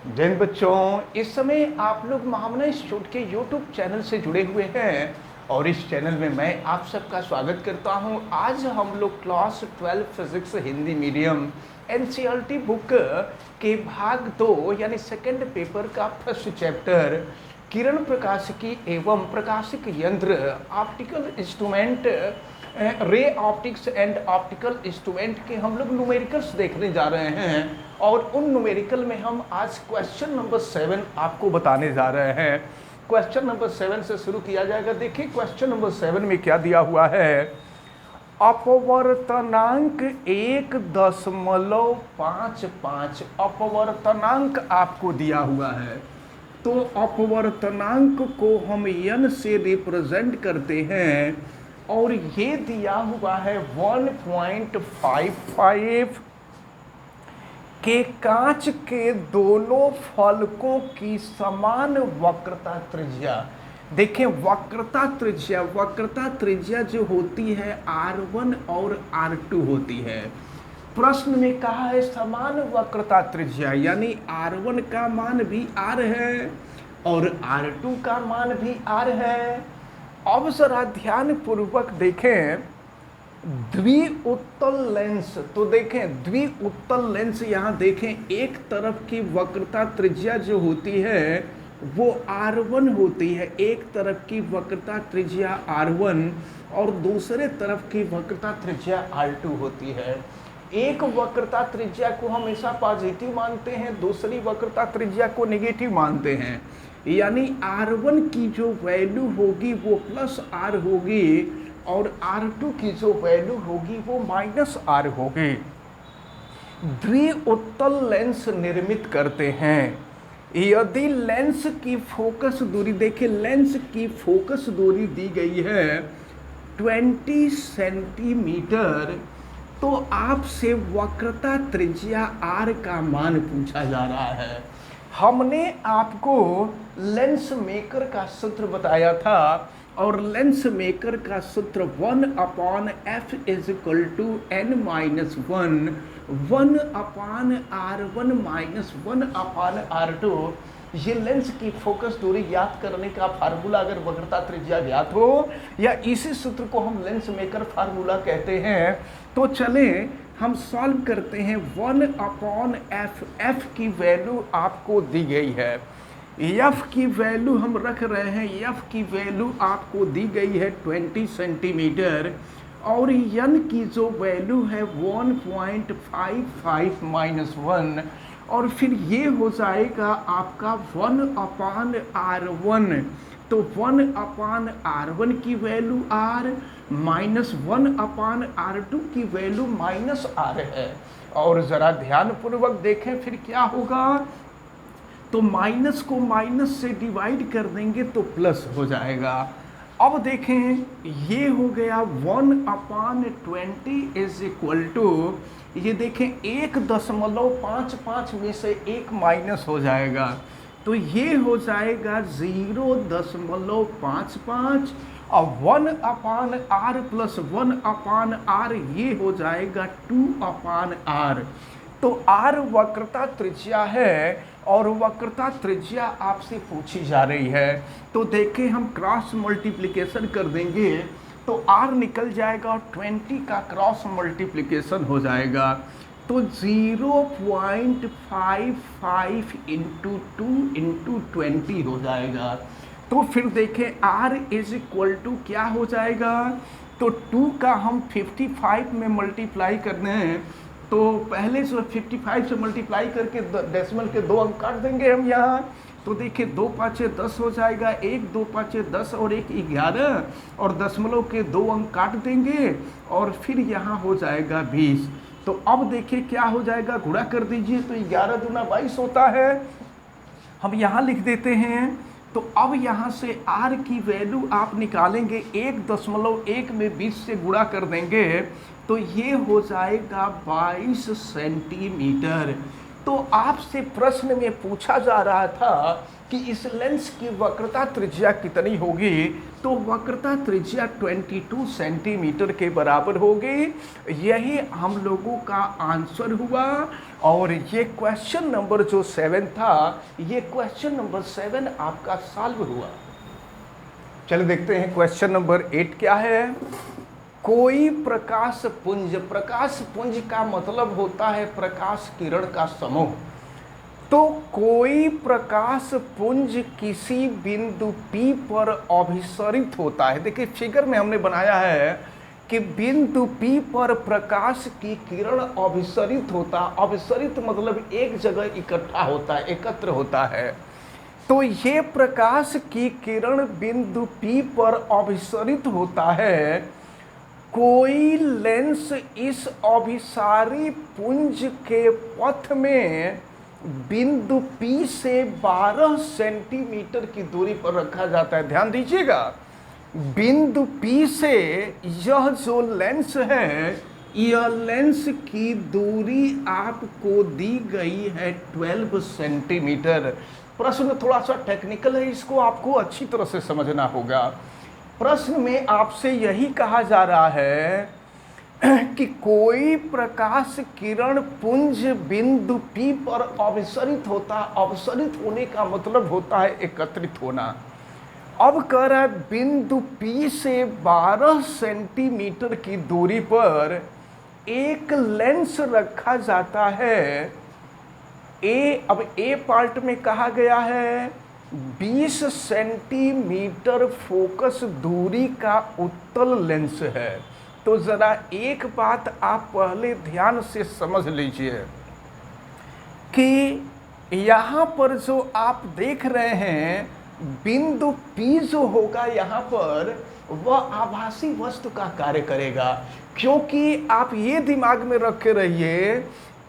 जिन बच्चों इस समय आप लोग महामना इंस्टीट्यूट के यूट्यूब चैनल से जुड़े हुए हैं और इस चैनल में मैं आप सबका स्वागत करता हूं। आज हम लोग class 12 physics Hindi medium NCERT book के भाग 2 यानी सेकंड पेपर का फर्स्ट चैप्टर किरण प्रकाशिकी एवं प्रकाशिक यंत्र optical instrument ray optics and optical instrument के हम लोग न्यूमेरिकल्स देखने जा रहे हैं और उन न्यूमेरिकल में हम आज क्वेश्चन नंबर 7 आपको बताने जा रहे हैं। क्वेश्चन नंबर 7 से शुरू किया जाएगा। देखिए क्वेश्चन नंबर 7 में क्या दिया हुआ है। अपवर्तनांक 1.55 अपवर्तनांक आपको दिया हुआ है, तो अपवर्तनांक को हम n से रिप्रेजेंट करते हैं और ये दिया हुआ है 1.55 के कांच के दोनों फलकों की समान वक्रता त्रिज्या। देखें वक्रता त्रिज्या जो होती है R1 और R2 होती है। प्रश्न में कहा है समान वक्रता त्रिज्या, यानी R1 का मान भी R है और R2 का मान भी R है। अब जरा ध्यान पूर्वक देखें द्विउत्तल लेंस, तो देखें द्विउत्तल लेंस यहाँ देखें, एक तरफ की वक्रता त्रिज्या जो होती है वो R1 होती है, एक तरफ की वक्रता त्रिज्या R1 और दूसरे तरफ की वक्रता त्रिज्या R2 होती है। एक वक्रता त्रिज्या को हमेशा पॉजिटिव मानते हैं, दूसरी वक्रता त्रिज्या को नेगेटिव मानते हैं, यानी R1 की जो वैल्यू होगी वो प्लस R होगी और R2 की जो वैल्यू होगी वो माइनस R होगी। द्विउत्तल लेंस निर्मित करते हैं। यदि लेंस की फोकस दूरी, देखिए लेंस की फोकस दूरी दी गई है 20 सेंटीमीटर, तो आपसे वक्रता त्रिज्या R का मान पूछा जा रहा है। हमने आपको लेंस मेकर का सूत्र बताया था और लेंस मेकर का सूत्र 1/f = n-1 1/r1 - 1/r2। ये लेंस की फोकस दूरी याद करने का फार्मूला अगर वक्रता त्रिज्या ज्ञात हो या इसी सूत्र को हम लेंस मेकर फार्मूला कहते हैं, तो चलें हम सॉल्व करते हैं। 1/f, f की वैल्यू आपको दी गई है, f की वैल्यू हम रख रहे हैं, f की वैल्यू आपको दी गई है 20 सेंटीमीटर और n की जो वैल्यू है 1.55 - 1 और फिर ये हो जाएगा आपका 1/r1, तो 1/r1 की वैल्यू R माइनस 1/r2 की वैल्यू माइनस R है। और जरा ध्यान पूर्वक देखें फिर क्या होगा, तो माइनस को माइनस से डिवाइड कर देंगे तो प्लस हो जाएगा। अब देखें ये हो गया 1/20 = ये देखें 1.55 में से 1 माइनस हो जाएगा, तो ये हो जाएगा 0.55 और 1/r + 1/r ये हो जाएगा 2/r। तो R वक्रता त्रिज्या है और वक्रता त्रिज्या आपसे पूछी जा रही है, तो देखिए हम क्रॉस मल्टीप्लिकेशन कर देंगे तो R निकल जाएगा और 20 का क्रॉस मल्टीप्लिकेशन हो जाएगा, तो 0.55 × 2 × 20 हो जाएगा। तो फिर देखें R = क्या हो जाएगा, तो 2 का हम 55 में मल्टीप्लाई करने हैं, तो पहले से 55 से मल्टीप्लाई करके डेसिमल के 2 अंक काट देंगे हम यहाँ, तो देखिए 2 5 10 हो जाएगा, 1 2 5 10 और 1 11 और दशमलव के 2 अंक काट देंगे और फिर यहाँ हो जाएगा 20। तो अब देखिए क्या हो जाएगा, गुणा कर दीजिए तो 11 दूना 22 होता है, हम यहाँ लिख देते हैं। तो अब यहाँ से R की वैल्यू आप निकालेंगे, 1.1 में 20 से गुणा कर देंगे तो ये हो जाएगा 22 सेंटीमीटर। तो आपसे प्रश्न में पूछा जा रहा था कि इस लेंस की वक्रता त्रिज्या कितनी होगी, तो वक्रता त्रिज्या 22 सेंटीमीटर के बराबर होगी। यही हम लोगों का आंसर हुआ। और ये क्वेश्चन नंबर जो 7 था, ये क्वेश्चन नंबर 7 आपका सॉल्व हुआ। चलिए देखते हैं क्वेश्चन नंबर 8 क्या है। कोई प्रकाश पुंज, प्रकाश पुंज का मतलब होता है प्रकाश किरण का समूह। तो कोई प्रकाश पुंज किसी बिंदु P पर अभिसरित होता है। देखिए फिगर में हमने बनाया है कि बिंदु P पर प्रकाश की किरण अभिसरित होता, अभिसरित मतलब एक जगह इकट्ठा होता है, एकत्र होता है। तो ये प्रकाश की किरण बिंदु P पर अभिसरित होता है। कोई लेंस इस अभिसारी पुंज के पथ में बिंदु P से 12 सेंटीमीटर की दूरी पर रखा जाता है। ध्यान दीजिएगा, बिंदु P से यह जो लेंस है, यह लेंस की दूरी आपको दी गई है 12 सेंटीमीटर। प्रश्न थोड़ा सा टेक्निकल है, इसको आपको अच्छी तरह से समझना होगा। प्रश्न में आपसे यही कहा जा रहा है कि कोई प्रकाश किरण पुंज बिंदु P पर अभिसरित होता, अभिसरित होने का मतलब होता है एकत्रित होना। अब कह रहा है बिंदु P से 12 सेंटीमीटर की दूरी पर एक लेंस रखा जाता है। अब ए पार्ट में कहा गया है 20 सेंटीमीटर फोकस दूरी का उत्तल लेंस है। तो जरा एक बात आप पहले ध्यान से समझ लीजिए कि यहाँ पर जो आप देख रहे हैं बिंदु P जो होगा यहाँ पर, वह आभासी वस्तु का कार्य करेगा। क्योंकि आप ये दिमाग में रखे रहिए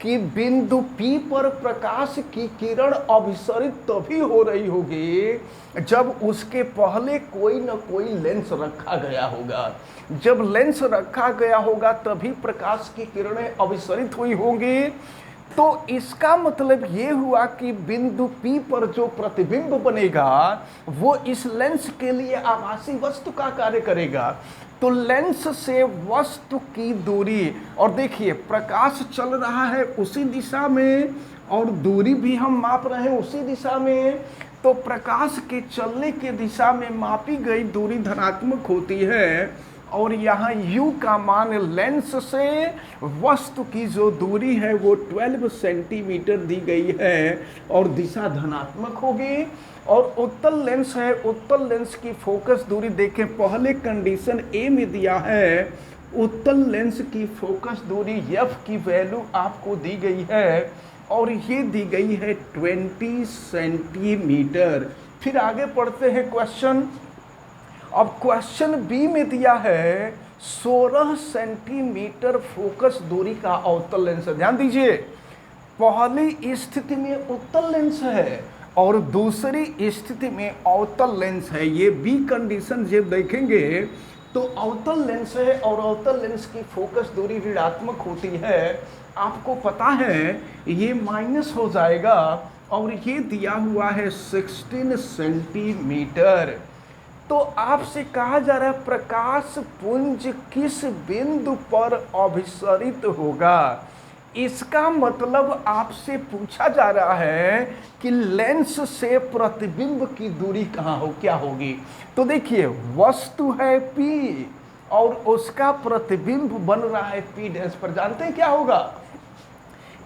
कि बिंदु P पर प्रकाश की किरण अभिसरित तभी हो रही होगी जब उसके पहले कोई न कोई लेंस रखा गया होगा। जब लेंस रखा गया होगा तभी प्रकाश की किरणें अभिसरित हुई होंगी। तो इसका मतलब ये हुआ कि बिंदु P पर जो प्रतिबिंब बनेगा वो इस लेंस के लिए आभासी वस्तु का कार्य करेगा। तो लेंस से वस्तु की दूरी, और देखिए प्रकाश चल रहा है उसी दिशा में और दूरी भी हम माप रहे हैं उसी दिशा में। तो प्रकाश के चलने के दिशा में मापी गई दूरी धनात्मक होती है और यहाँ u का मान लेंस से वस्तु की जो दूरी है वो 12 सेंटीमीटर दी गई है और दिशा धनात्मक होगी। और उत्तल लेंस है, उत्तल लेंस की फोकस दूरी देखें, पहले कंडीशन ए में दिया है उत्तल लेंस की फोकस दूरी f की वैल्यू आपको दी गई है और ये दी गई है 20 सेंटीमीटर। फिर आगे पढ़ते हैं क्वेश्चन। अब क्वेश्चन बी में दिया है 16 सेंटीमीटर फोकस दूरी का अवतल लेंस है। ध्यान दीजिए, पहली स्थिति में उत्तल लेंस है और दूसरी स्थिति में अवतल लेंस है। ये बी कंडीशन जब देखेंगे तो अवतल लेंस है और अवतल लेंस की फोकस दूरी ऋणात्मक होती है। आपको पता है ये माइनस हो जाएगा और ये दिया हुआ है 16 सेंटीमीटर। तो आपसे कहा जा रहा है प्रकाश पुंज किस बिंदु पर अभिसरित होगा। इसका मतलब आपसे पूछा जा रहा है कि लेंस से प्रतिबिंब की दूरी कहाँ हो, क्या होगी। तो देखिए वस्तु है P और उसका प्रतिबिंब बन रहा है P डैश पर। जानते हैं क्या होगा,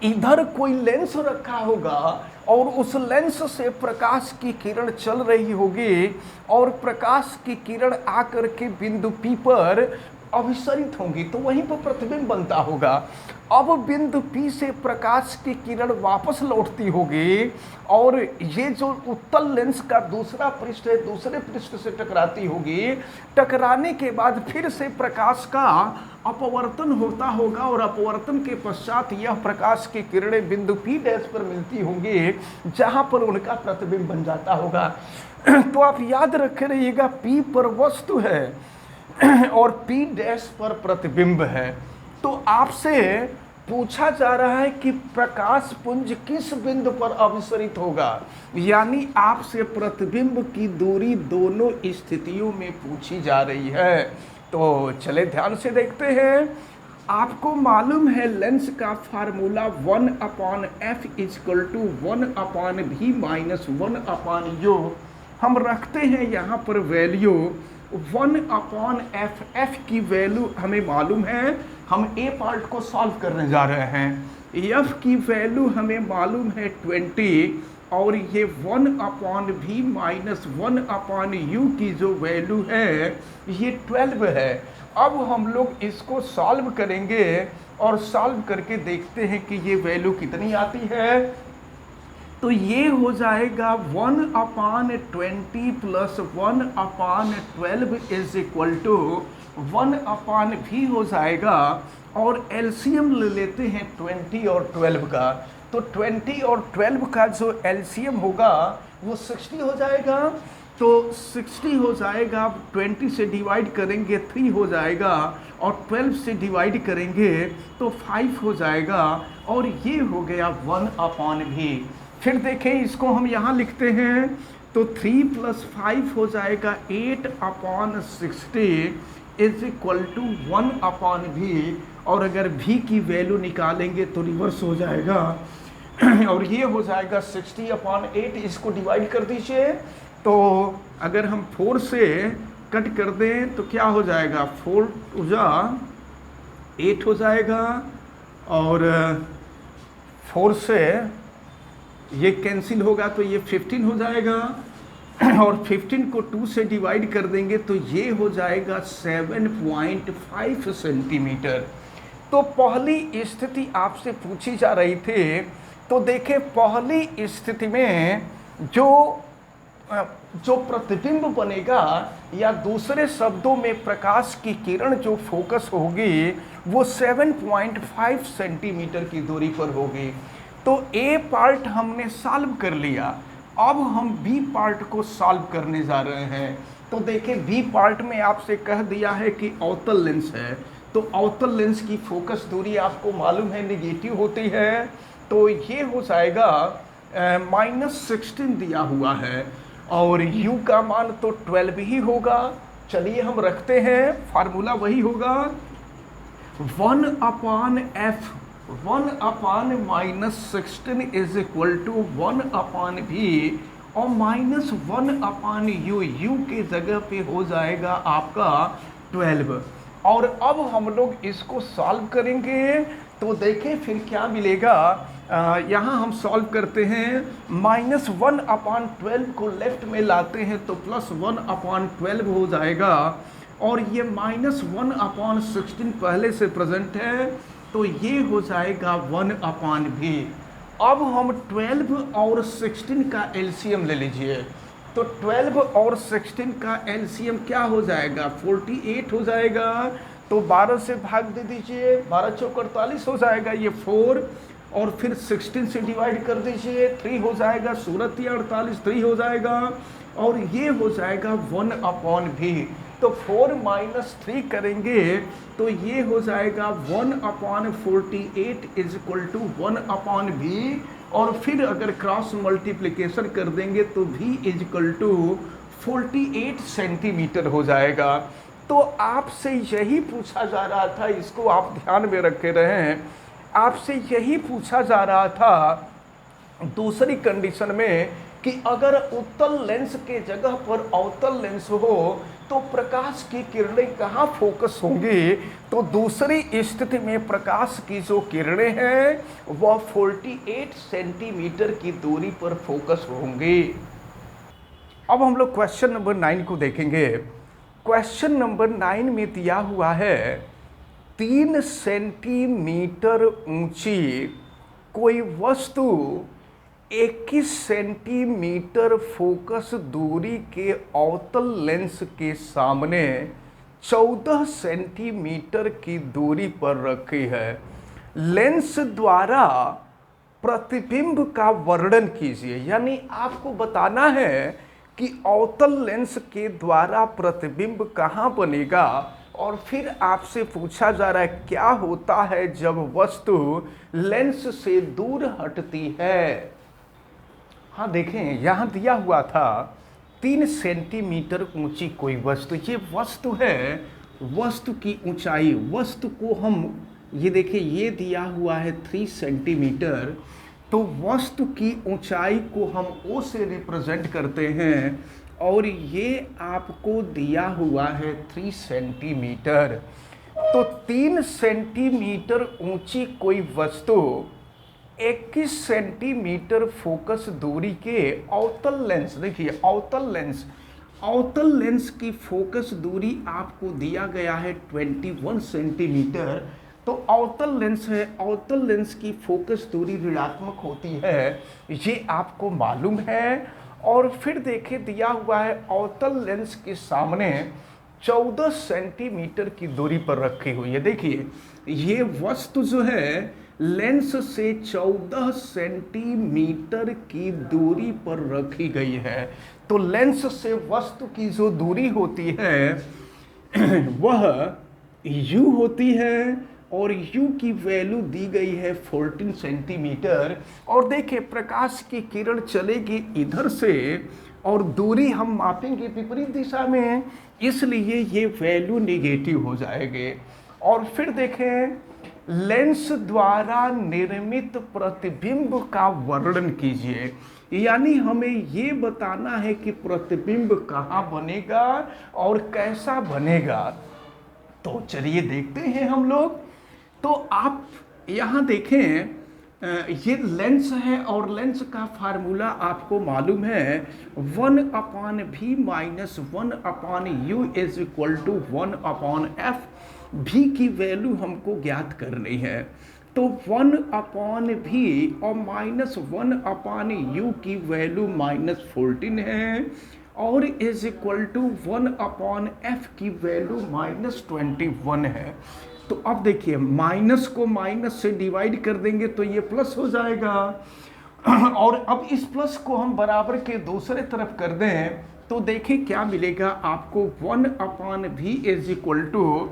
इधर कोई लेंस रखा होगा और उस लेंस से प्रकाश की किरण चल रही होगी और प्रकाश की किरण आकर के बिंदु P पर अभिसरित होंगी तो वहीं पर प्रतिबिंब बनता होगा। अब बिंदु P से प्रकाश की किरण वापस लौटती होगी और ये जो उत्तल लेंस का दूसरा पृष्ठ है दूसरे पृष्ठ से टकराती होगी। टकराने के बाद फिर से प्रकाश का अपवर्तन होता होगा और अपवर्तन के पश्चात यह प्रकाश की किरणें बिंदु P डैश पर मिलती होंगी जहां पर उनका प्रतिबिंब बन जाता होगा। तो आप याद रखे रहिएगा P पर वस्तु है और P डैश पर प्रतिबिंब है। तो आपसे पूछा जा रहा है कि प्रकाश पुंज किस बिंदु पर अभिसरित होगा, यानी आपसे प्रतिबिंब की दूरी दोनों स्थितियों में पूछी जा रही है। तो चले ध्यान से देखते हैं। आपको मालूम है लेंस का formula 1/f equal to 1/v minus 1/u। हम रखते हैं यहाँ पर वैल्यू 1/f। f की वैल्यू हमें मालूम है, हम ए पार्ट को सॉल्व करने जा रहे हैं। f की वैल्यू हमें मालूम है 20 और ये 1/v माइनस 1/u की जो वैल्यू है ये 12 है। अब हम लोग इसको सॉल्व करेंगे और सॉल्व करके देखते हैं कि ये वैल्यू कितनी आती है। तो ये हो जाएगा 1/20 plus 1/12 is equal to 1/v हो जाएगा। और एलसीएम ले लेते हैं 20 और 12 का। तो 20 और 12 का जो एलसीएम होगा वो 60 हो जाएगा। तो 60 हो जाएगा, 20 से डिवाइड करेंगे 3 हो जाएगा और 12 से डिवाइड करेंगे तो 5 हो जाएगा और ये हो गया 1/v। फिर देखें इसको हम यहाँ लिखते हैं तो 3 + 5 हो जाएगा 8/60 इज इक्वल टू 1/v। और अगर v की वैल्यू निकालेंगे तो रिवर्स हो जाएगा और ये हो जाएगा 60/8। इसको डिवाइड कर दीजिए तो अगर हम 4 से कट कर दें तो क्या हो जाएगा, 4 × 8 हो जाएगा और 4 से ये कैंसिल होगा तो ये 15 हो जाएगा और 15 को 2 से डिवाइड कर देंगे तो ये हो जाएगा 7.5 सेंटीमीटर। तो पहली स्थिति आपसे पूछी जा रही थी। तो देखें पहली स्थिति में जो प्रतिबिंब बनेगा या दूसरे शब्दों में प्रकाश की किरण जो फोकस होगी वो 7.5 सेंटीमीटर की दूरी पर होगी। तो ए पार्ट हमने सॉल्व कर लिया, अब हम बी पार्ट को सॉल्व करने जा रहे हैं। तो देखिए बी पार्ट में आपसे कह दिया है कि अवतल लेंस है, तो अवतल लेंस की फोकस दूरी आपको मालूम है नेगेटिव होती है। तो ये हो जाएगा -16 दिया हुआ है और u का मान तो 12 ही होगा। चलिए हम रखते हैं, फार्मूला वही होगा 1/f 1/-16 is equal to 1/v और -1/u। u के जगह पे हो जाएगा आपका 12। और अब हम लोग इसको सॉल्व करेंगे तो देखें फिर क्या मिलेगा। यहाँ हम सॉल्व करते हैं, -1/12 को लेफ्ट में लाते हैं तो +1/12 हो जाएगा और ये -1/16 पहले से प्रेजेंट है तो ये हो जाएगा 1/v। अब हम 12 और 16 का एलसीएम ले लीजिए। तो 12 और 16 का एलसीएम क्या हो जाएगा, 48 हो जाएगा। तो 12 से भाग दे दीजिए, 12 चौक 48 हो जाएगा ये 4 और फिर 16 से डिवाइड कर दीजिए 3 हो जाएगा, 16 या 48 3 हो जाएगा और ये हो जाएगा 1/v। तो 4 - 3 करेंगे तो ये हो जाएगा 1/48 इज इक्वल टू 1/v और फिर अगर क्रॉस मल्टीप्लिकेशन कर देंगे तो v is equal to 48 centimetre हो जाएगा। तो आपसे यही पूछा जा रहा था, इसको आप ध्यान में रखे रहें, आपसे यही पूछा जा रहा था दूसरी कंडीशन में कि अगर उत्तल लेंस के जगह पर अवतल लेंस हो तो प्रकाश की किरणें कहाँ फोकस होंगी। तो दूसरी स्थिति में प्रकाश की जो किरणें हैं वह 48 सेंटीमीटर की दूरी पर फोकस होंगी। अब हम लोग क्वेश्चन नंबर 9 को देखेंगे। क्वेश्चन नंबर 9 में दिया हुआ है 3 सेंटीमीटर ऊंची कोई वस्तु 21 सेंटीमीटर फोकस दूरी के अवतल लेंस के सामने 14 सेंटीमीटर की दूरी पर रखी है। लेंस द्वारा प्रतिबिंब का वर्णन कीजिए, यानी आपको बताना है कि अवतल लेंस के द्वारा प्रतिबिंब कहाँ बनेगा और फिर आपसे पूछा जा रहा है क्या होता है जब वस्तु लेंस से दूर हटती है। हाँ देखें, यहाँ दिया हुआ था 3 सेंटीमीटर ऊंची कोई वस्तु, ये वस्तु है, वस्तु की ऊंचाई, वस्तु को हम ये देखिए ये दिया हुआ है 3 सेंटीमीटर, तो वस्तु की ऊंचाई को हम ओ से रिप्रेजेंट करते हैं और ये आपको दिया हुआ है 3 सेंटीमीटर। तो 3 सेंटीमीटर ऊंची कोई वस्तु 21 सेंटीमीटर फोकस दूरी के अवतल लेंस, देखिए अवतल लेंस की फोकस दूरी आपको दिया गया है 21 सेंटीमीटर। तो अवतल लेंस है, अवतल लेंस की फोकस दूरी ऋणात्मक होती है, ये आपको मालूम है। और फिर देखिए दिया हुआ है अवतल लेंस के सामने 14 सेंटीमीटर की दूरी पर रखी हुई है। देखिए ये वस्तु जो है लेंस से 14 सेंटीमीटर की दूरी पर रखी गई है। तो लेंस से वस्तु की जो दूरी होती है वह u होती है और u की वैल्यू दी गई है 14 सेंटीमीटर। और देखिए प्रकाश की किरण चलेगी इधर से और दूरी हम मापेंगे विपरीत दिशा में, इसलिए ये वैल्यू नेगेटिव हो जाएगी। और फिर देखें लेंस द्वारा निर्मित प्रतिबिंब का वर्णन कीजिए, यानी हमें ये बताना है कि प्रतिबिंब कहाँ बनेगा और कैसा बनेगा। तो चलिए देखते हैं हम लोग। तो आप यहाँ देखें ये लेंस है और लेंस का फार्मूला आपको मालूम है 1/v minus 1/u is equal to 1/f। v की वैल्यू हमको ज्ञात करनी है, तो 1/v और माइनस 1/u की वैल्यू -14 है और इज इक्वल टू 1/f की वैल्यू -21 है। तो अब देखिए माइनस को माइनस से डिवाइड कर देंगे तो ये प्लस हो जाएगा और अब इस प्लस को हम बराबर के दूसरे तरफ कर दें तो देखिए क्या मिलेगा आपको 1/v इज इक्वल टू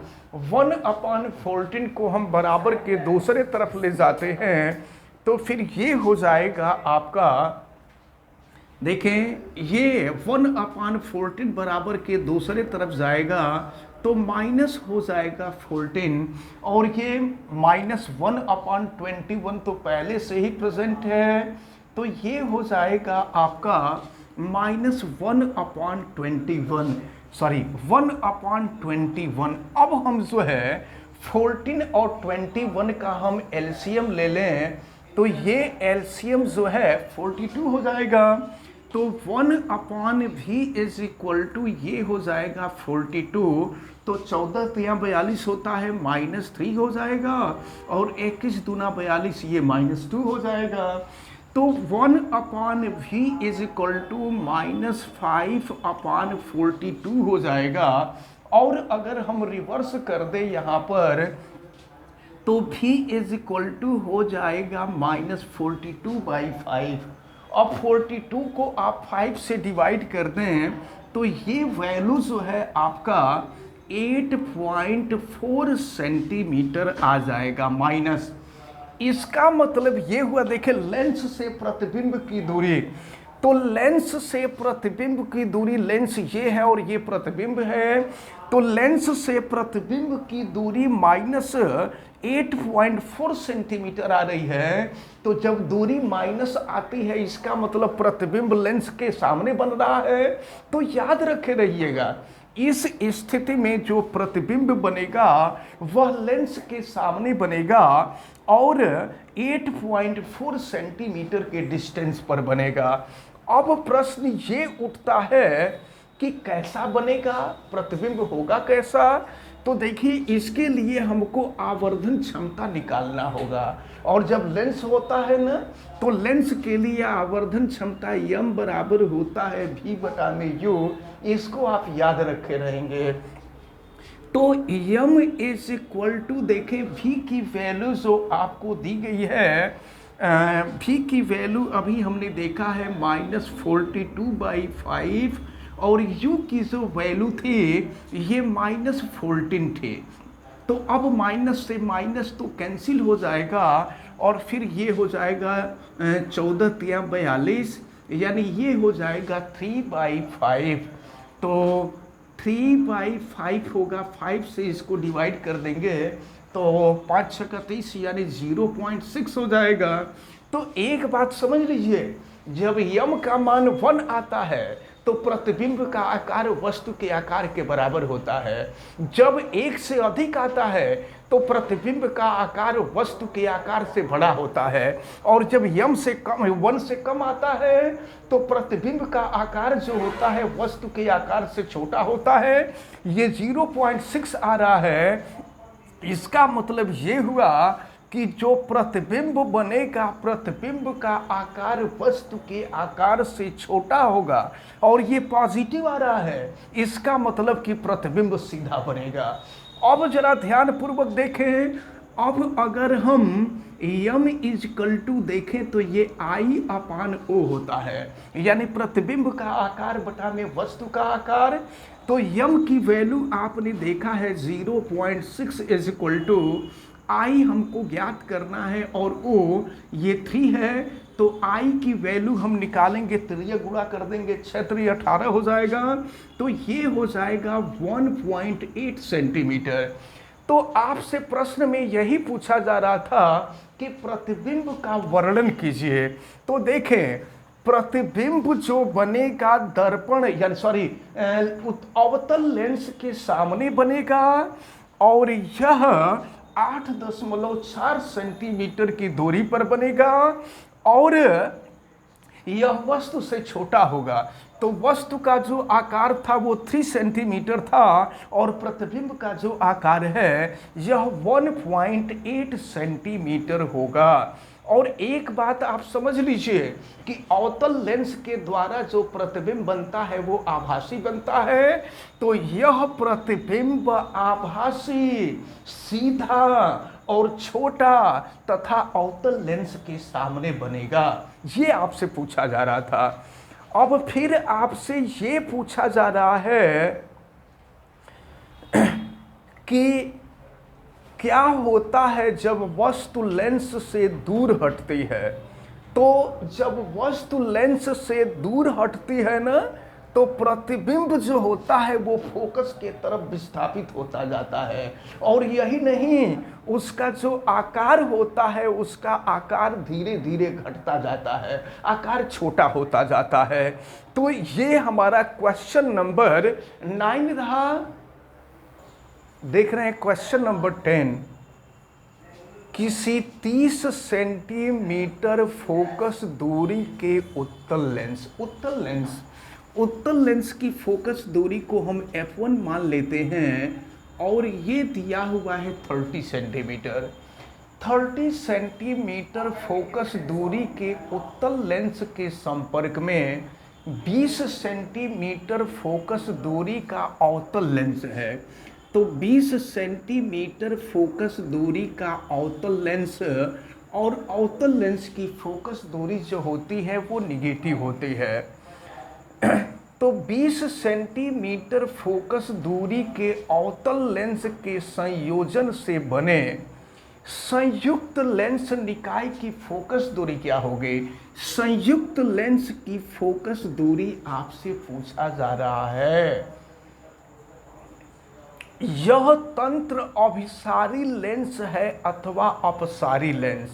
1/14 को हम बराबर के दूसरे तरफ ले जाते हैं तो फिर ये हो जाएगा आपका, देखें ये 1/14 बराबर के दूसरे तरफ जाएगा तो माइनस हो जाएगा 14 और ये -1/21 तो पहले से ही प्रेजेंट है, तो ये हो जाएगा आपका -1/21। अब हम जो है 14 और 21 का हम एलसीएम ले लें तो ये एलसीएम जो है 42 हो जाएगा। तो 1/v इज इक्वल टू ये हो जाएगा 42, तो 14 तिया 42 होता है -3 हो जाएगा और 21 दूना 42 ये -2 हो जाएगा। तो 1/v इज इक्वल टू -5/42 हो जाएगा। और अगर हम रिवर्स कर दें यहाँ पर तो v इज इक्वल टू हो जाएगा -42/5। अब 42 को आप 5 से डिवाइड कर दें तो ये वैल्यू जो है आपका 8.4 सेंटीमीटर आ जाएगा माइनस। इसका मतलब ये हुआ, देखिए लेंस से प्रतिबिंब की दूरी, तो लेंस से प्रतिबिंब की दूरी, लेंस ये है और ये प्रतिबिंब है, तो लेंस से प्रतिबिंब की दूरी -8.4 सेंटीमीटर आ रही है। तो जब दूरी माइनस आती है इसका मतलब प्रतिबिंब लेंस के सामने बन रहा है। तो याद रखे रहिएगा इस स्थिति में जो प्रतिबिंब बनेगा वह लेंस के सामने बनेगा और 8.4 सेंटीमीटर के डिस्टेंस पर बनेगा। अब प्रश्न ये उठता है कि कैसा बनेगा, प्रतिबिंब होगा कैसा। तो देखिए इसके लिए हमको आवर्धन क्षमता निकालना होगा और जब लेंस होता है ना तो लेंस के लिए आवर्धन क्षमता m बराबर होता है v/u, इसको आप याद रखे रहेंगे। तो m इज इक्वल टू, देखें v की वैल्यू जो आपको दी गई है, v की वैल्यू अभी हमने देखा है -42/5 और u की जो वैल्यू थी ये -14 थी। तो अब माइनस से माइनस तो कैंसिल हो जाएगा और फिर ये हो जाएगा 14 तिया 42, यानी ये हो जाएगा 3/5। तो 3/5 होगा, 5 से इसको डिवाइड कर देंगे तो 5 6 का 30 यानी 0.6 हो जाएगा। तो एक बात समझ लीजिए, जब यम का मान 1 आता है तो प्रतिबिंब का आकार वस्तु के आकार के बराबर होता है। जब 1 से अधिक आता है तो प्रतिबिंब का आकार वस्तु के आकार से बड़ा होता है, और जब यम से कम 1 से कम आता है तो प्रतिबिंब का आकार जो होता है वस्तु के आकार से छोटा होता है। ये 0.6 आ रहा है, इसका मतलब ये हुआ कि जो प्रतिबिंब बनेगा प्रतिबिंब का आकार वस्तु के आकार से छोटा होगा, और ये पॉजिटिव आ रहा है, इसका मतलब कि प्रतिबिंब सीधा बनेगा। अब जरा ध्यान पूर्वक देखें, अब अगर हम यम इजकल टू देखें तो ये I/O होता है, यानी प्रतिबिंब का आकार बटा में वस्तु का आकार। तो यम की वैल्यू आपने देखा है 0.6 इज इक्वल टू I हमको ज्ञात करना है और O ये 3 है। तो I की वैल्यू हम निकालेंगे, 3 गुणा कर देंगे, 6 3 18 हो जाएगा। तो ये हो जाएगा 1.8 सेंटीमीटर। तो आपसे प्रश्न में यही पूछा जा रहा था कि प्रतिबिंब का वर्णन कीजिए। तो देखें, प्रतिबिंब जो बनेगा दर्पण यानी अवतल लेंस के सामने बनेगा, और यह 8.4 सेंटीमीटर की दूरी पर बनेगा, और यह वस्तु से छोटा होगा। तो वस्तु का जो आकार था वो 3 सेंटीमीटर था, और प्रतिबिंब का जो आकार है यह 1.8 सेंटीमीटर होगा। और एक बात आप समझ लीजिए कि अवतल लेंस के द्वारा जो प्रतिबिंब बनता है वो आभासी बनता है। तो यह प्रतिबिंब आभासी, सीधा और छोटा तथा अवतल लेंस के सामने बनेगा, ये आपसे पूछा जा रहा था। अब फिर आपसे ये पूछा जा रहा है कि क्या होता है जब वस्तु लेंस से दूर हटती है। तो जब वस्तु लेंस से दूर हटती है ना, तो प्रतिबिंब जो होता है वो फोकस के तरफ विस्थापित होता जाता है, और यही नहीं, उसका जो आकार होता है उसका आकार धीरे धीरे घटता जाता है, आकार छोटा होता जाता है। तो ये हमारा क्वेश्चन नंबर 9 रहा। देख रहे हैं क्वेश्चन नंबर 10। किसी 30 सेंटीमीटर फोकस दूरी के उत्तल लेंस की फोकस दूरी को हम f1 मान लेते हैं, और ये दिया हुआ है 30 सेंटीमीटर। 30 सेंटीमीटर फोकस दूरी के उत्तल लेंस के संपर्क में 20 सेंटीमीटर फोकस दूरी का अवतल लेंस है। तो 20 सेंटीमीटर फोकस दूरी का अवतल लेंस, और अवतल लेंस की फोकस दूरी जो होती है वो निगेटिव होती है। तो 20 सेंटीमीटर फोकस दूरी के अवतल लेंस के संयोजन से बने संयुक्त लेंस निकाय की फोकस दूरी क्या होगी। संयुक्त लेंस की फोकस दूरी आपसे पूछा जा रहा है। यह तंत्र अभिसारी लेंस है अथवा अपसारी लेंस।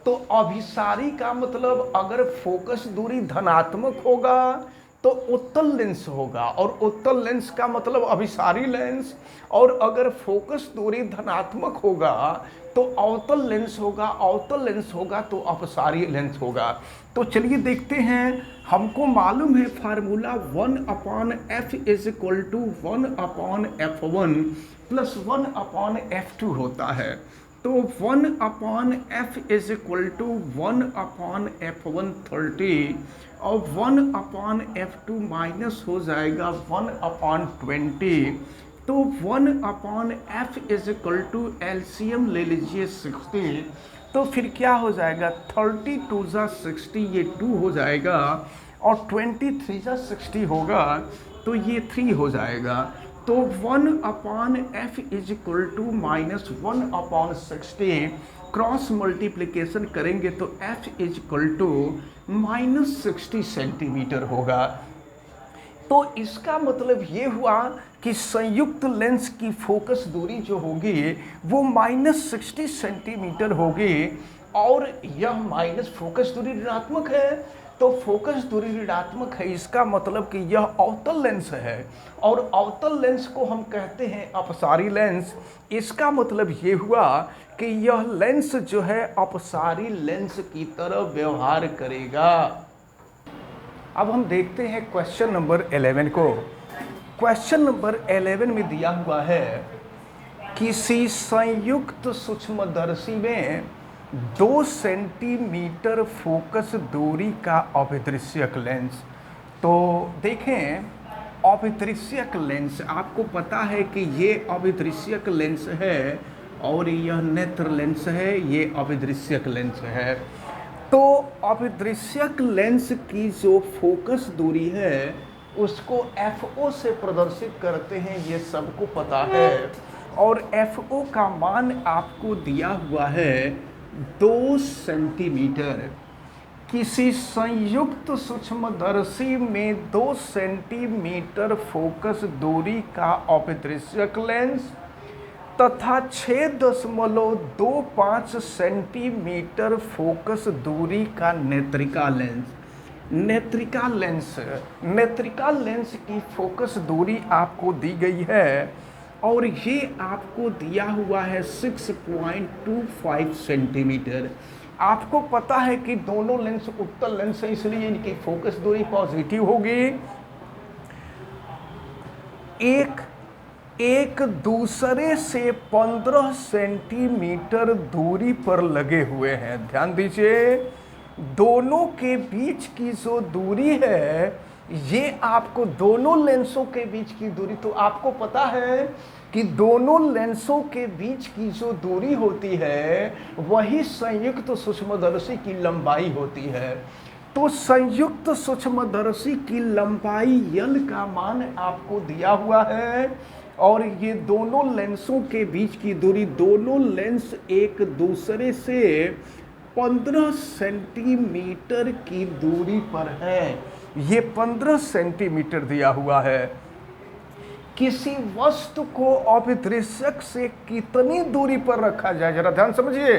तो अभिसारी का मतलब अगर फोकस दूरी धनात्मक होगा तो उत्तल लेंस होगा, और उत्तल लेंस का मतलब अभिसारी लेंस, और अगर फोकस दूरी धनात्मक होगा तो अवतल लेंस होगा, अवतल लेंस होगा तो अपसारी लेंस होगा। तो चलिए देखते हैं, हमको मालूम है formula 1/f is equal to 1/f1 plus 1/f2 होता है। तो 1/f is equal to 1/f1 30, और 1/f2 माइनस हो जाएगा 1/20। तो 1/f is equal to LCM ले लीजिए 60। तो फिर क्या हो जाएगा, 30 2 जा 60, ये 2 हो जाएगा, और 23 जा 60 होगा। तो ये 3 हो जाएगा। तो 1/f is equal to -1/60, cross multiplication करेंगे तो f is equal to -60 centimetre होगा। तो इसका मतलब ये हुआ कि संयुक्त लेंस की फोकस दूरी जो होगी वो -60 सेंटीमीटर होगी, और यह माइनस फोकस दूरी ऋणात्मक है। तो फोकस दूरी ऋणात्मक है, इसका मतलब कि यह अवतल लेंस है, और अवतल लेंस को हम कहते हैं अपसारी लेंस। इसका मतलब ये हुआ कि यह लेंस जो है अपसारी लेंस की तरह व्यवहार करेगा। अब हम देखते हैं क्वेश्चन नंबर 11 को। क्वेश्चन नंबर 11 में दिया हुआ है, किसी संयुक्त सूक्ष्मदर्शी में 2 सेंटीमीटर फोकस दूरी का अभिदृश्यक लेंस। तो देखें, अभिदृश्यक लेंस आपको पता है कि ये अभिदृश्यक लेंस है और यह नेत्र लेंस है, ये अभिदृश्यक लेंस है। तो अभिदृश्यक लेंस की जो फोकस दूरी है उसको FO से प्रदर्शित करते हैं, ये सबको पता है। और FO का मान आपको दिया हुआ है 2 सेंटीमीटर। किसी संयुक्त सूक्ष्मदर्शी में 2 सेंटीमीटर फोकस दूरी का अभिदृश्यक लेंस तथा 6.25 सेंटीमीटर फोकस दूरी का नेत्रिका लेंस। नेत्रिका लेंस की फोकस दूरी आपको दी गई है, और ये आपको दिया हुआ है 6.25 सेंटीमीटर। आपको पता है कि दोनों लेंस उत्तल लेंस है, इसलिए इनकी फोकस दूरी पॉजिटिव होगी। एक दूसरे से 15 सेंटीमीटर दूरी पर लगे हुए हैं। ध्यान दीजिए, दोनों के बीच की जो दूरी है, ये आपको दोनों लेंसों के बीच की दूरी, तो आपको पता है कि दोनों लेंसों के बीच की जो दूरी होती है वही संयुक्त सूक्ष्मदर्शी की लंबाई होती है। तो संयुक्त सूक्ष्मदर्शी की लंबाई L का मान आपको दिया हुआ है, और ये दोनों लेंसों के बीच की दूरी, दोनों लेंस एक दूसरे से 15 सेंटीमीटर की दूरी पर है। ये 15 सेंटीमीटर दिया हुआ है। किसी वस्तु को अभिदृश्यक से कितनी दूरी पर रखा जाए, जरा ध्यान समझिए।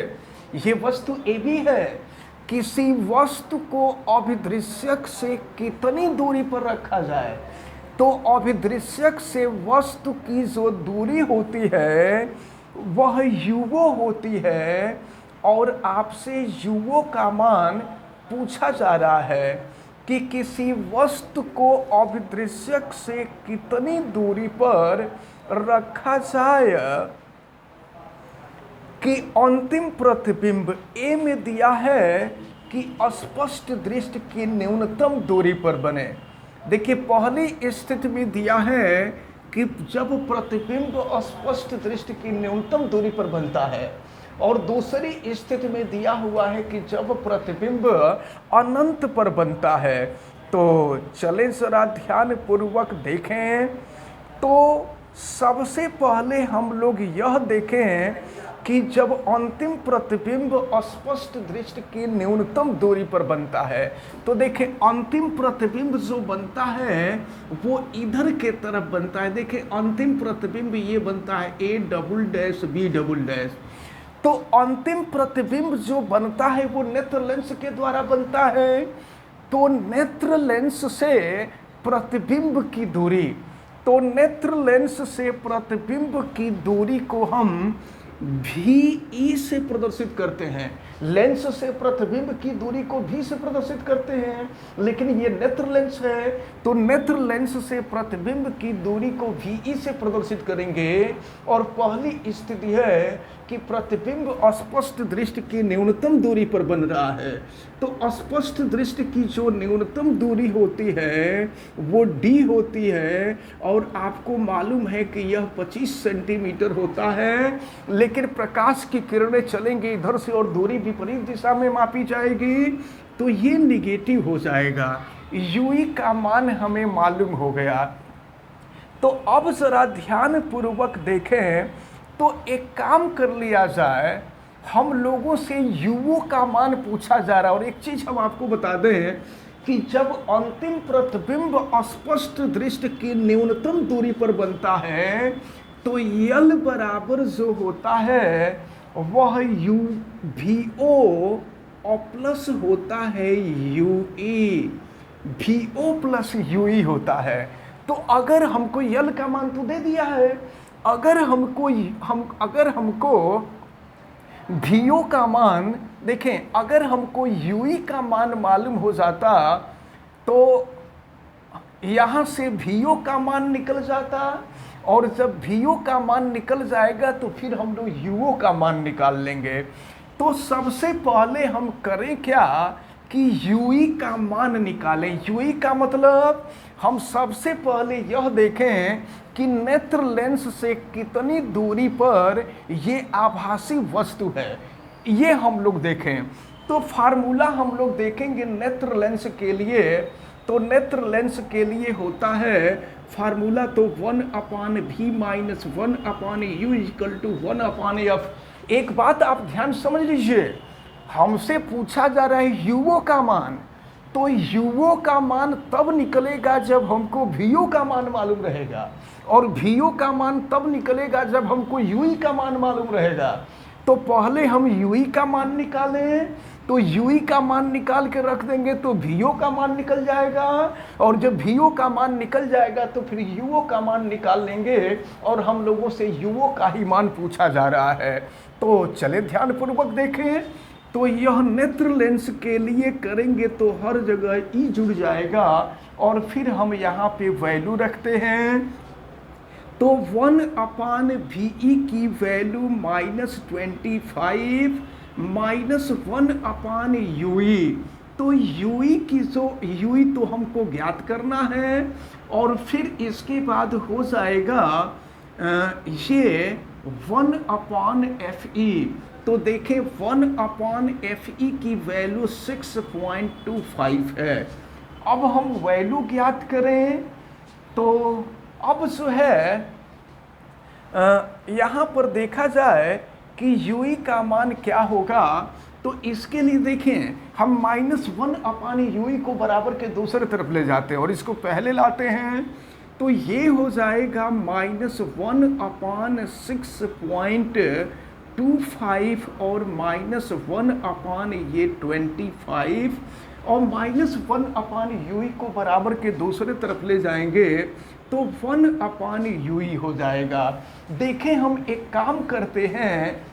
ये वस्तु AB है, किसी वस्तु को अभिदृश्यक से कितनी दूरी पर रखा जाए, तो अभिदृश्यक से वस्तु की जो दूरी होती है वह UO होती है, और आपसे UO का मान पूछा जा रहा है कि किसी वस्तु को अभिदृश्यक से कितनी दूरी पर रखा जाए कि अंतिम प्रतिबिंब A में दिया है कि स्पष्ट दृष्टि की न्यूनतम दूरी पर बने। देखिए, पहली स्थिति में दिया है कि जब प्रतिबिंब स्पष्ट दृष्टि की न्यूनतम दूरी पर बनता है, और दूसरी स्थिति में दिया हुआ है कि जब प्रतिबिंब अनंत पर बनता है। तो चलें जरा ध्यान पूर्वक देखें। तो सबसे पहले हम लोग यह देखें कि जब अंतिम प्रतिबिंब स्पष्ट दृष्टि की न्यूनतम दूरी पर बनता है, तो देखें अंतिम प्रतिबिंब जो बनता है वो इधर के तरफ बनता है। देखें अंतिम प्रतिबिंब ये बनता है A'-B'। तो अंतिम प्रतिबिंब जो बनता है वो नेत्र लेंस के द्वारा बनता है। तो नेत्र लेंस से प्रतिबिंब की दूरी, तो नेत्र लेंस से प्रतिबिंब की दूरी को हम VE से प्रदर्शित करते हैं। लेंस से प्रतिबिंब की दूरी को V से प्रदर्शित करते हैं, लेकिन ये नेत्र लेंस है, तो नेत्र लेंस से प्रतिबिंब की दूरी को VE से प्रदर्शित करेंगे। और पहली स्थिति है कि प्रतिबिंब स्पष्ट दृष्टि की न्यूनतम दूरी पर बन रहा है। तो स्पष्ट दृष्टि की जो न्यूनतम दूरी होती है वो D होती है, और आपको मालूम है कि यह 25 सेंटीमीटर होता है। लेकिन प्रकाश की किरणें चलेंगी इधर से और दूरी विपरीत दिशा में मापी जाएगी, तो ये निगेटिव हो जाएगा। UE का मान हमें मालूम हो गया। तो अब ज़रा ध्यान पूर्वक देखें तो एक काम कर लिया जाए, हम लोगों से युओ का मान पूछा जा रहा है। और एक चीज़ हम आपको बता दें कि जब अंतिम प्रतिबिंब स्पष्ट दृष्टि की न्यूनतम दूरी पर बनता है तो यल बराबर जो होता है वह यू वी ओ प्लस होता है U E, V O plus U E होता है। तो अगर हमको यल का मान तो दे दिया है, अगर हमको वी ओ का मान देखें, अगर हमको यू ई का मान मालूम हो जाता तो यहाँ से वी ओ का मान निकल जाता, और जब वी ओ का मान निकल जाएगा तो फिर हम लोग यू ओ का मान निकाल लेंगे। तो सबसे पहले हम करें क्या कि यू ई का मान निकालें। यू ई का मतलब हम सबसे पहले यह देखें कि नेत्र लेंस से कितनी दूरी पर ये आभासी वस्तु है, ये हम लोग देखें। तो फार्मूला हम लोग देखेंगे नेत्र लेंस के लिए। तो नेत्र लेंस के लिए होता है फार्मूला तो 1/v minus 1/u equal to 1/f। एक बात आप ध्यान समझ लीजिए, हमसे पूछा जा रहा है युओ का मान, तो युओ का मान तब निकलेगा जब हमको वीओ का मान मालूम रहेगा, और वीओ का मान तब निकलेगा जब हमको यूई का मान मालूम रहेगा। तो पहले हम यूई का मान निकालें, तो यूई का मान निकाल के रख देंगे तो वीओ का मान निकल जाएगा, और जब वीओ का मान निकल जाएगा तो फिर यूओ का मान निकाल लेंगे, और हम लोगों से यूओ का ही मान पूछा जा रहा है। तो चले ध्यानपूर्वक देखें। तो यह नेत्र लेंस के लिए करेंगे तो हर जगह ई जुड़ जाएगा, और फिर हम यहाँ पे वैल्यू रखते हैं। तो 1/VE की वैल्यू -25 माइनस 1/UE। तो UE की जो UE तो हमको ज्ञात करना है, और फिर इसके बाद हो जाएगा ये 1/FE। तो देखें 1/FE की वैल्यू 6.25 है। अब हम वैल्यू ज्ञात करें तो अब जो है यहाँ पर देखा जाए कि यूई का मान क्या होगा। तो इसके लिए देखें हम -1/ui को बराबर के दूसरे तरफ ले जाते हैं और इसको पहले लाते हैं, तो ये हो जाएगा -1/6.25 और -1/25 और -1/ui को बराबर के दूसरे तरफ ले जाएंगे तो 1/ui हो जाएगा। देखें हम एक काम करते हैं,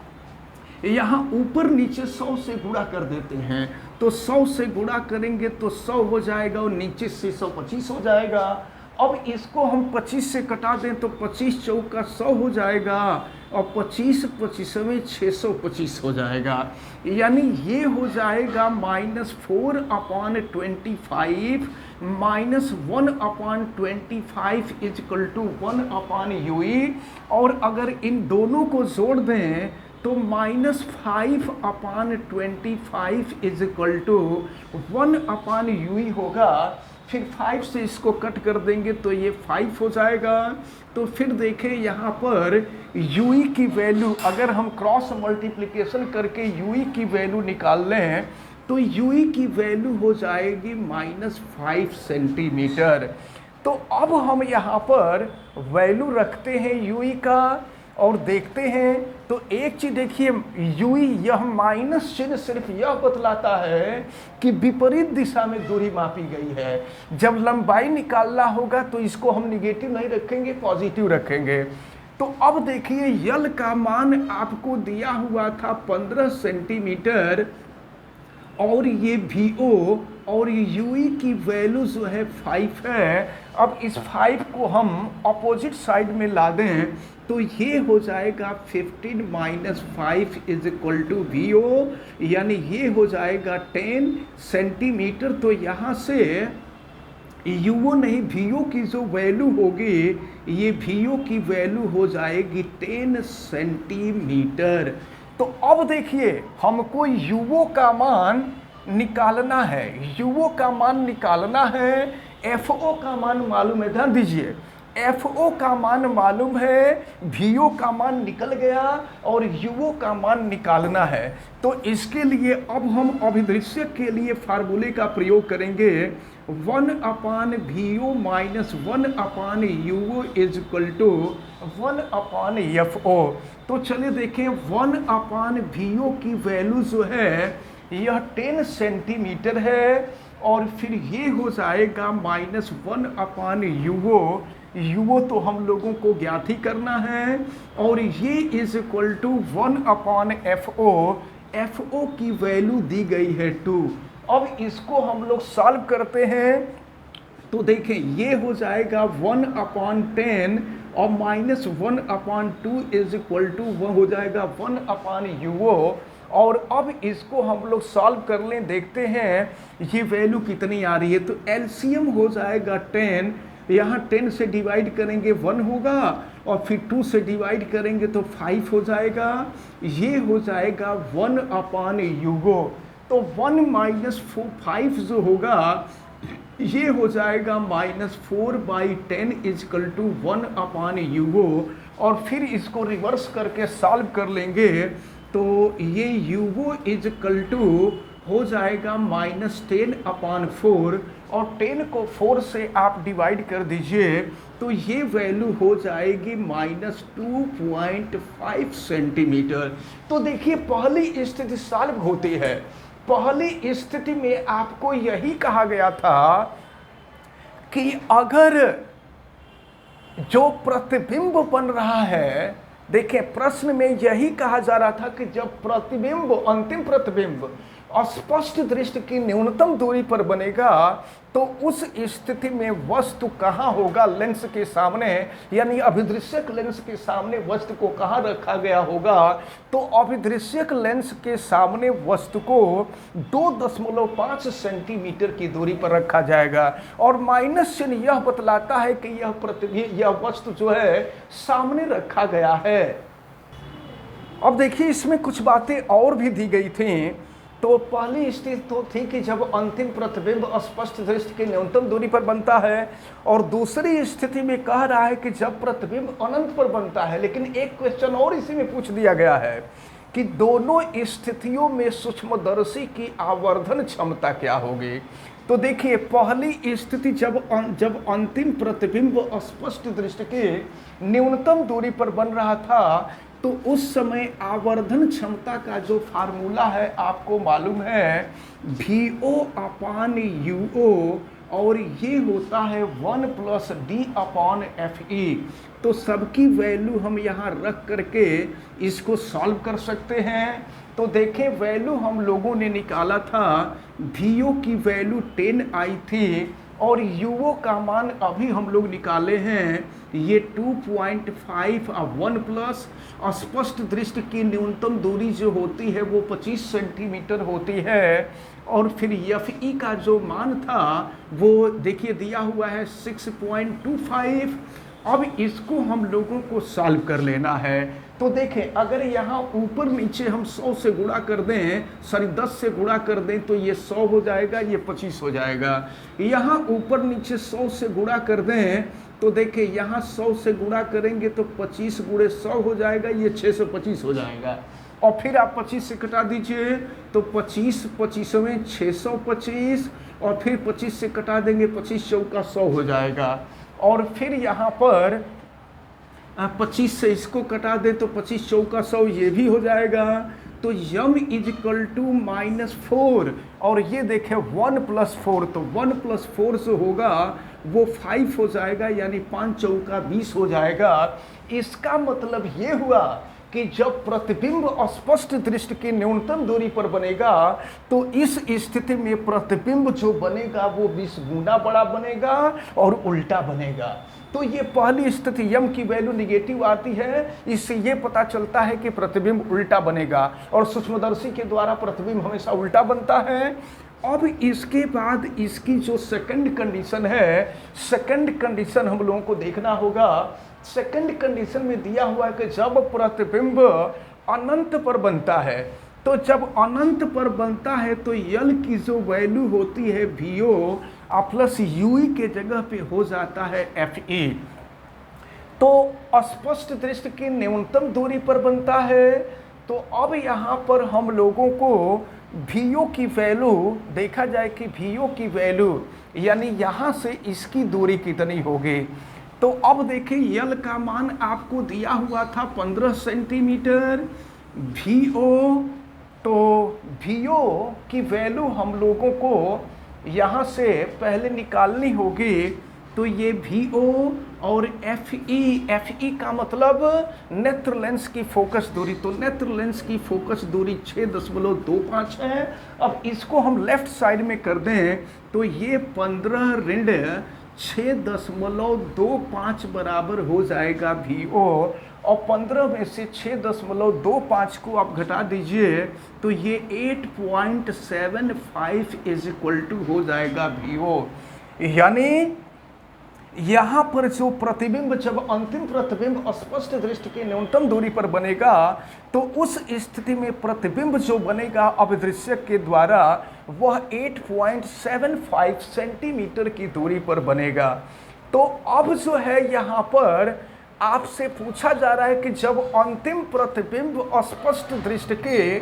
यहाँ ऊपर नीचे 100 से गुणा कर देते हैं। तो 100 से गुणा करेंगे तो 100 हो जाएगा और नीचे से 125 हो जाएगा। अब इसको हम 25 से कटा दें तो 25 चौका 100 हो जाएगा और 25 25वें 625 हो जाएगा। यानी ये हो जाएगा -4/25 -1/25 इक्वल टू 1/ui। और अगर इन दोनों को जोड़ दें तो -5/25 इक्वल टू 1/ui होगा। फिर 5 से इसको कट कर देंगे तो ये 5 हो जाएगा। तो फिर देखें यहाँ पर ui की वैल्यू, अगर हम क्रॉस मल्टीप्लिकेशन करके ui की वैल्यू निकाल लें तो ui की वैल्यू हो जाएगी -5 सेंटीमीटर। तो अब हम यहाँ पर वैल्यू रखते हैं ui का और देखते हैं। तो एक चीज देखिए, ui यह माइनस चिन्ह सिर्फ यह बतलाता है कि विपरीत दिशा में दूरी मापी गई है। जब लंबाई निकालना होगा तो इसको हम निगेटिव नहीं रखेंगे, पॉजिटिव रखेंगे। तो अब देखिए यल का मान आपको दिया हुआ था 15 सेंटीमीटर और ये VO और ये UI की वैल्यू जो है 5 है। अब इस 5 को हम अपोजिट साइड में ला दें तो ये हो जाएगा 15 - 5 इक्वल टू VO, यानी ये हो जाएगा 10 सेंटीमीटर। तो यहाँ से UO नहीं, VO की जो वैल्यू होगी, ये VO की वैल्यू हो जाएगी 10 सेंटीमीटर। तो अब देखिए हमको UO का मान निकालना है, UO का मान निकालना है, FO का मान मालूम है। ध्यान दीजिए, FO का मान मालूम है, VO का मान निकल गया और UO का मान निकालना है। तो इसके लिए अब हम अभिदृश्य के लिए फार्मूले का प्रयोग करेंगे 1/VO minus 1/UO is equal to 1/FO। तो चलिए देखें 1/VO की वैल्यू जो है यह 10 सेंटीमीटर है और फिर ये हो जाएगा -1/UO। UO तो हम लोगों को ज्ञात ही करना है और ये is equal to 1/FO। FO की वैल्यू दी गई है 2। अब इसको हम लोग सॉल्व करते हैं तो देखें ये हो जाएगा 1/10 और -1/2 इज इक्वल टू वह हो जाएगा 1/UO। और अब इसको हम लोग सॉल्व कर लें, देखते हैं ये वैल्यू कितनी आ रही है। तो एलसीएम हो जाएगा 10, यहाँ 10 से डिवाइड करेंगे 1 होगा और फिर 2 से डिवाइड करेंगे तो 5 हो जाएगा। ये हो जाएगा 1/UO। तो 1 माइनस 5 जो होगा ये हो जाएगा -4/10 इजकल टू 1/UO। और फिर इसको रिवर्स करके सॉल्व कर लेंगे तो ये UO इजकल टू हो जाएगा -10/4 और 10 को 4 से आप डिवाइड कर दीजिए तो ये वैल्यू हो जाएगी -2.5 सेंटीमीटर। तो देखिए पहली स्थिति सॉल्व होती है। पहली स्थिति में आपको यही कहा गया था कि अगर जो प्रतिबिंब बन रहा है, देखिए प्रश्न में यही कहा जा रहा था कि जब प्रतिबिंब, अंतिम प्रतिबिंब स्पष्ट दृष्टि की न्यूनतम दूरी पर बनेगा तो उस स्थिति में वस्तु कहाँ होगा, लेंस के सामने, यानी अभिदृश्यक लेंस के सामने वस्तु को कहाँ रखा गया होगा। तो अभिदृश्यक लेंस के सामने वस्तु को 2.5 सेंटीमीटर की दूरी पर रखा जाएगा और माइनस चिन्ह यह बतलाता है कि यह वस्तु जो है सामने रखा गया है। अब देखिए इसमें कुछ बातें और भी दी गई थी। तो पहली स्थिति तो थी कि जब अंतिम प्रतिबिंब स्पष्ट दृष्टि की न्यूनतम दूरी पर बनता है, और दूसरी स्थिति में कह रहा है कि जब प्रतिबिंब अनंत पर बनता है। लेकिन एक क्वेश्चन और इसी में पूछ दिया गया है कि दोनों स्थितियों में सूक्ष्मदर्शी की आवर्धन क्षमता क्या होगी। तो देखिए पहली स्थिति जब अंतिम प्रतिबिंब स्पष्ट दृष्टि की न्यूनतम दूरी पर बन रहा था तो उस समय आवर्धन क्षमता का जो फार्मूला है आपको मालूम है VO/UO और ये होता है 1+D/FE। तो सबकी वैल्यू हम यहाँ रख करके इसको सॉल्व कर सकते हैं। तो देखें वैल्यू हम लोगों ने निकाला था, VO की वैल्यू 10 आई थी और UO का मान अभी हम लोग निकाले हैं ये 2.5 और 1 प्लस स्पष्ट दृष्टि की न्यूनतम दूरी जो होती है वो 25 सेंटीमीटर होती है। और फिर FE का जो मान था वो देखिए दिया हुआ है 6.25। अब इसको हम लोगों को सॉल्व कर लेना है। तो देखें अगर यहाँ ऊपर नीचे हम 100 से गुणा कर दें, 10 से गुणा कर दें तो ये 100 हो जाएगा, ये 25 हो जाएगा। यहाँ ऊपर नीचे 100 से गुणा कर दें तो देखिए यहाँ 100 से गुणा करेंगे तो 25 गुणे 100 हो जाएगा, ये 625 हो जाएगा। और फिर आप 25 से कटा दीजिए तो 25 25वें 625 और फिर 25 से कटा देंगे 25 चौका 100 हो जाएगा। और फिर यहाँ पर 25 से इसको कटा दे तो 25 चौका 100 ये भी हो जाएगा। तो यम इजकल टू -4 और ये देखें 1+4 तो 1+4 से होगा वो 5 हो जाएगा, यानी 5 चौका 20 हो जाएगा। इसका मतलब ये हुआ कि जब प्रतिबिंब स्पष्ट दृष्टि की न्यूनतम दूरी पर बनेगा तो इस स्थिति में प्रतिबिंब जो बनेगा वो 20 गुना बड़ा बनेगा और उल्टा बनेगा। तो ये पहली स्थिति यम की वैल्यू निगेटिव आती है, इससे ये पता चलता है कि प्रतिबिंब उल्टा बनेगा और सूक्ष्मदर्शी के द्वारा प्रतिबिंब हमेशा उल्टा बनता है। अब इसके बाद इसकी जो सेकंड कंडीशन है, सेकंड कंडीशन हम लोगों को देखना होगा। सेकंड कंडीशन में दिया हुआ है कि जब प्रतिबिंब अनंत पर बनता है, तो जब अनंत पर बनता है तो यल की जो वैल्यू होती है VO प्लस UE के जगह पे हो जाता है FE। तो स्पष्ट दृष्टि की न्यूनतम दूरी पर बनता है। तो अब यहाँ पर हम लोगों को VO की वैल्यू देखा जाए कि VO की वैल्यू यानी यहाँ से इसकी दूरी कितनी होगी। तो अब देखिए L का मान आपको दिया हुआ था 15 सेंटीमीटर, VO तो VO की वैल्यू हम लोगों को यहाँ से पहले निकालनी होगी। तो ये VO और FE का मतलब नेत्र लेंस की फोकस दूरी। तो नेत्र लेंस की फोकस दूरी 6.25 है। अब इसको हम लेफ्ट साइड में कर दें तो ये 15 ऋण 6.25 बराबर हो जाएगा VO, और 15 में से 6.25 को आप घटा दीजिए तो ये 8.75 इज इक्वल टू हो जाएगा VO। यानी यहाँ पर जो प्रतिबिंब, जब अंतिम प्रतिबिंब स्पष्ट दृष्टि की न्यूनतम दूरी पर बनेगा तो उस स्थिति में प्रतिबिंब जो बनेगा अभिदृश्यक के द्वारा वह 8.75 सेंटीमीटर की दूरी पर बनेगा। तो अब जो है यहाँ पर आपसे पूछा जा रहा है कि जब अंतिम प्रतिबिंब स्पष्ट दृष्टि के,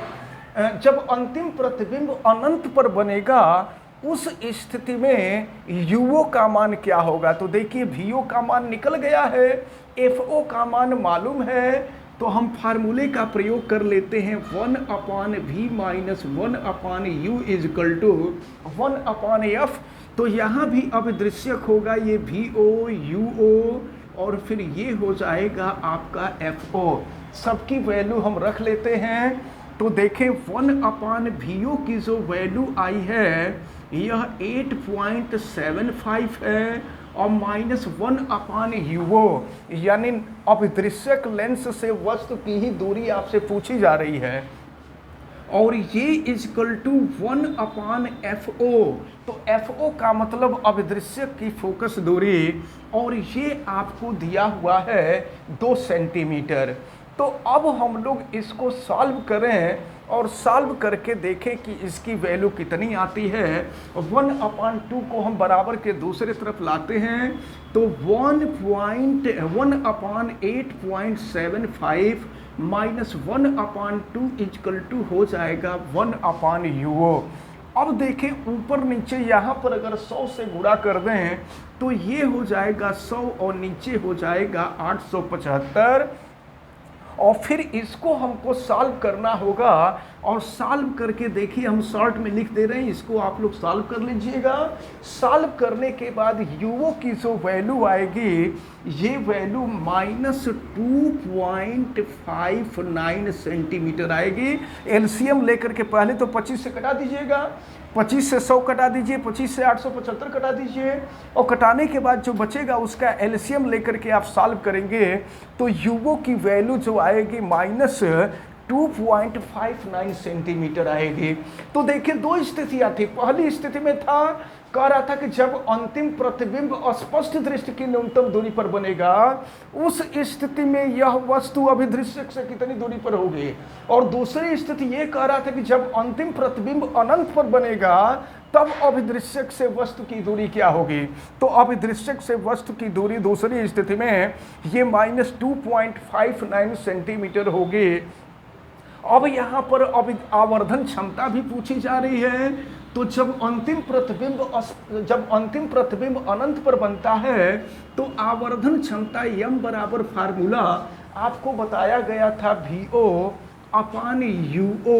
जब अंतिम प्रतिबिंब अनंत पर बनेगा उस स्थिति में UO का मान क्या होगा। तो देखिए VO का मान निकल गया है, FO का मान मालूम है, तो हम फार्मूले का प्रयोग कर लेते हैं 1/v minus 1/u is equal to 1/f। तो यहाँ भी अभिदृश्यक होगा ये VO UO और फिर ये हो जाएगा आपका FO। सबकी वैल्यू हम रख लेते हैं। तो देखें 1/VO की जो वैल्यू आई है यह 8.75 है और माइनस 1/UO यानी अभिदृश्यक लेंस से वस्तु की ही दूरी आपसे पूछी जा रही है, और ये इक्वल टू 1/FO। तो FO का मतलब अभिदृश्यक की फोकस दूरी, और ये आपको दिया हुआ है 2 सेंटीमीटर। तो अब हम लोग इसको सॉल्व करें और सॉल्व करके देखें कि इसकी वैल्यू कितनी आती है। 1/2 को हम बराबर के दूसरे तरफ लाते हैं तो 1/8.75 माइनस 1/2 इक्वल टू हो जाएगा 1/UO। अब देखें ऊपर नीचे यहाँ पर अगर 100 से गुणा कर दें तो ये हो जाएगा 100 और नीचे हो जाएगा 875, और फिर इसको हमको सॉल्व करना होगा। और सॉल्व करके देखिए हम शॉर्ट में लिख दे रहे हैं, इसको आप लोग सॉल्व कर लीजिएगा। सॉल्व करने के बाद UO की जो वैल्यू आएगी ये वैल्यू माइनस 2.59 सेंटीमीटर आएगी। एलसीएम लेकर के पहले तो 25 से कटा दीजिएगा, 25 से 100 कटा दीजिए, 25 से 875 कटा दीजिए, और कटाने के बाद जो बचेगा उसका एलसीएम लेकर के आप सॉल्व करेंगे तो UO की वैल्यू जो आएगी माइनस 2.59 सेंटीमीटर आएगी। तो देखिए दो स्थितियां थी। पहली स्थिति में था, कह रहा था कि जब अंतिम प्रतिबिंब स्पष्ट दृष्टि की न्यूनतम दूरी पर बनेगा उस स्थिति में यह वस्तु अभिदृश्यक से कितनी दूरी पर होगी, और दूसरी स्थिति ये कह रहा था कि जब अंतिम प्रतिबिंब अनंत पर बनेगा तब अभिदृश्यक से वस्तु की दूरी क्या होगी। तो अभिदृश्यक से वस्तु की दूरी दूसरी स्थिति में ये माइनस 2.59 सेंटीमीटर होगी। अब यहाँ पर आवर्धन क्षमता भी पूछी जा रही है। तो जब अंतिम प्रतिबिंब अनंत पर बनता है तो आवर्धन क्षमता m बराबर फार्मूला आपको बताया गया था VO/UO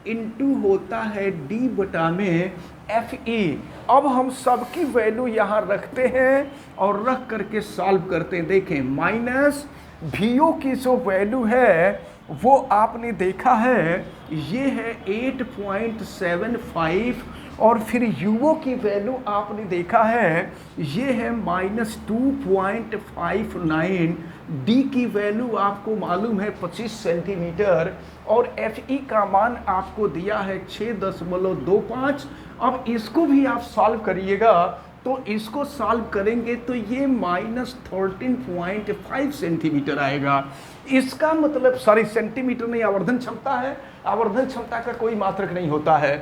इंटू होता है D बटा में FE। अब हम सबकी वैल्यू यहाँ रखते हैं और रख करके सॉल्व करते हैं। देखें माइनस VO की जो वैल्यू है वो आपने देखा है ये है 8.75, और फिर UO की वैल्यू आपने देखा है ये है माइनस 2.59। D की वैल्यू आपको मालूम है 25 सेंटीमीटर, और FE का मान आपको दिया है 6.25। अब इसको भी आप सॉल्व करिएगा तो इसको सॉल्व करेंगे तो ये माइनस 13.5 सेंटीमीटर आएगा। इसका मतलब सॉरी सेंटीमीटर नहीं, आवर्धन क्षमता है, आवर्धन क्षमता का कोई मात्रक नहीं होता है।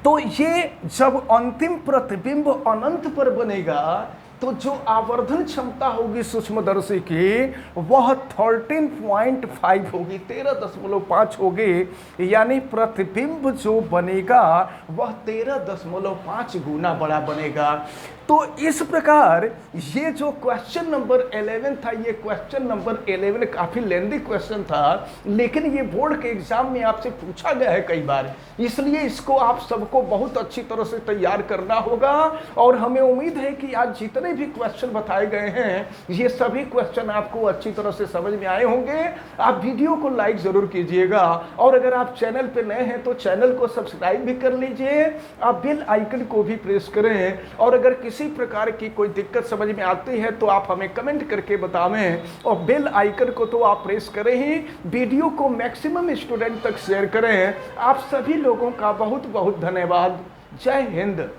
तो ये जब अंतिम प्रतिबिंब अनंत पर बनेगा तो जो आवर्धन क्षमता होगी सूक्ष्मदर्शी की वह 13.5 होगी, 13.5 होगी, यानी प्रतिबिंब जो बनेगा वह 13.5 गुना बड़ा बनेगा। तो इस प्रकार ये जो क्वेश्चन नंबर 11 था, ये क्वेश्चन नंबर 11 काफी लेंदी क्वेश्चन था, लेकिन ये बोर्ड के एग्जाम में आपसे पूछा गया है कई बार, इसलिए इसको आप सबको बहुत अच्छी तरह से तैयार करना होगा। और हमें उम्मीद है कि आज जितने भी क्वेश्चन बताए गए हैं ये सभी क्वेश्चन आपको अच्छी तरह से समझ में आए होंगे। आप वीडियो को लाइक जरूर कीजिएगा, और अगर आप चैनल पे नए हैं तो चैनल को सब्सक्राइब भी कर लीजिए, आप बेल आइकन को भी प्रेस करें, और अगर किसी प्रकार की कोई दिक्कत समझ में आती है तो आप हमें कमेंट करके बतावें, और बेल आइकन को तो आप प्रेस करें ही, वीडियो को मैक्सिमम स्टूडेंट तक शेयर करें। आप सभी लोगों का बहुत बहुत धन्यवाद। जय हिंद।